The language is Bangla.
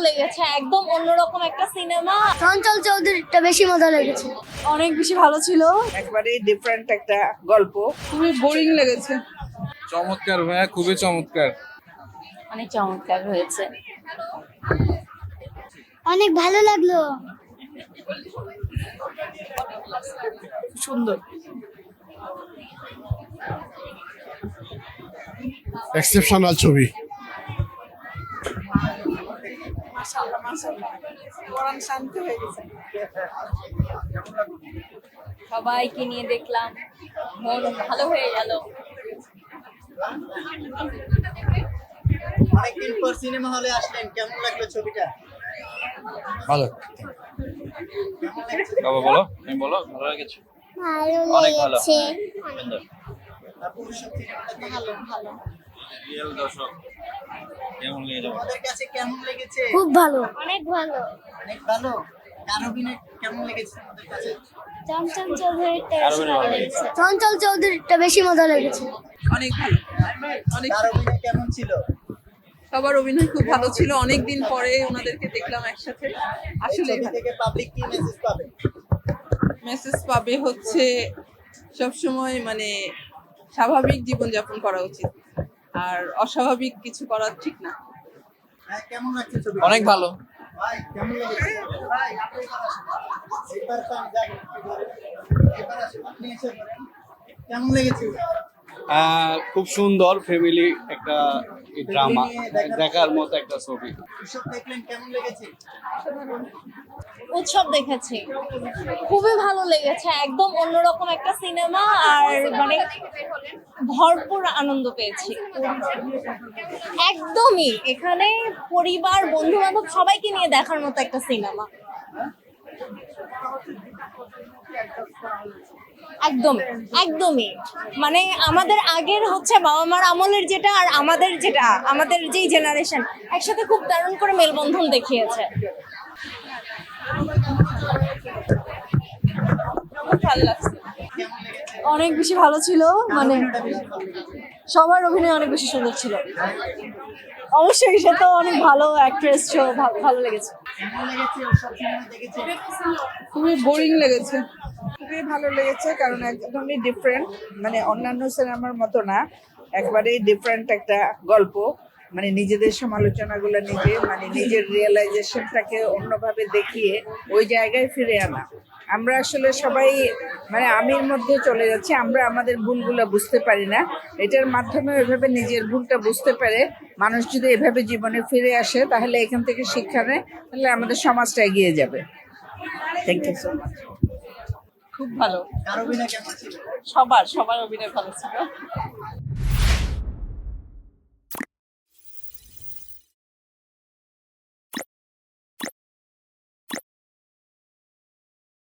লেগেছে, একদম অন্যরকম একটা সিনেমা। চঞ্চল চৌধুরীটা বেশি মজা লেগেছে। অনেক বেশি ভালো ছিল। একবারে ডিফারেন্ট একটা গল্প। খুবই বোরিং লেগেছে। চমৎকার ভাইয়া, খুবই চমৎকার। অনেক চমৎকার হয়েছে। অনেক ভালো লাগলো। সুন্দর। এক্সেপশনাল ছবি। মাশাআল্লাহ মাশাআল্লাহ, কোরআন শান্ত হয়ে গেছে। সবাইকে নিয়ে দেখলাম, মন ভালো হয়ে গেল। অনেকদিন পর সিনেমা হলে আসলেন, কেমন লাগলো ছবিটা? ভালো। বাবা বলো, তুমি বলো। ভালো লেগেছে? ভালো অনেক ভালো। লেগেছে। সুন্দর। আপু, সব সিনেমাটা ভালো ভালো। রিয়েল দর্শক কেমন লেগেছে? আমাদের কাছে কেমন লেগেছে? খুব ভালো, অনেক ভালো। অনেক ভালো। কার অভিনয় কেমন লেগেছে আমাদের কাছে? চঞ্চল চৌধুরীটা আরো বেশি বেশি ভালো ভালো লেগেছে। চঞ্চল চৌধুরীটা বেশি মজা লেগেছে। অনেক ভালো, অনেক। কার অভিনয় কেমন ছিল? সবার অভিনয় খুব ভালো ছিল। অনেকদিন পরে ওনাদেরকে দেখলাম একসাথে। এই আসলে ছবি থেকে পাবলিক কি মেসেজ পাবে? মেসেজ পাবে হচ্ছে সবসময় মানে স্বাভাবিক জীবনযাপন করা উচিত, আর অস্বাভাবিক কিছু করা ঠিক না। হ্যাঁ, কেমন লাগছে ছবি? অনেক ভালো। ভাই কেমন লেগেছে? ভাই আপনি এবার আসুন। এবার তো আমি যাবো। এবার আসুন, আপনি এসে পড়েন। কেমন লেগেছে? খুব সুন্দর ফ্যামিলি একটা ড্রামা, নিয়ে দেখার মতো একটা ছবি। এসব দেখলেন, কেমন লেগেছে? উৎসব দেখেছি, খুবই ভালো লেগেছে, একদম অন্যরকম একটা সিনেমা। আর মানে ভরপুর আনন্দ পেয়েছি একদমই। এখানে পরিবার, বন্ধু বান্ধব সবাইকে নিয়ে দেখার মতো একটা সিনেমা। একদমই একদমই, মানে আমাদের আগের হচ্ছে বাবা মার আমলের যেটা আর আমাদের যেটা, আমাদের যেই জেনারেশন একসাথে খুব দারুণ করে মেলবন্ধন দেখিয়েছে। ভালো লাগছে, অনেক বেশি ভালো ছিল। মানে সবার অভিনয় অনেক বেশি সুন্দর ছিল। অবশ্যই, সে তো অনেক ভালো অ্যাক্ট্রেস, ভালো লেগেছে। কেমন লেগেছে? সব সিনেমা দেখেছে? খুবই বোরিং লেগেছে। খুবই ভালো লেগেছে, কারণ একদমই ডিফারেন্ট, মানে অন্যান্য সিনেমার মতো না। একবারে ডিফারেন্ট একটা গল্প, মানে নিজেদের সমালোচনাগুলো নিজে, মানে নিজের রিয়েলাইজেশনটাকে অন্যভাবে দেখিয়ে ওই জায়গায় ফিরে আনা। আমরা আসলে সবাই মানে আমির মধ্যে চলে যাচ্ছি, আমরা আমাদের ভুলগুলো বুঝতে পারি না। এটার মাধ্যমে এভাবে নিজের ভুলটা বুঝতে পারে মানুষ যদি এভাবে জীবনে ফিরে আসে, তাহলে এখান থেকে শিক্ষা নেয়, তাহলে আমাদের সমাজটা এগিয়ে যাবে। Thank you so much. খুব ভালো। কার অভিনয় কেমন ছিল? সবার অভিনয় ভালো ছিল।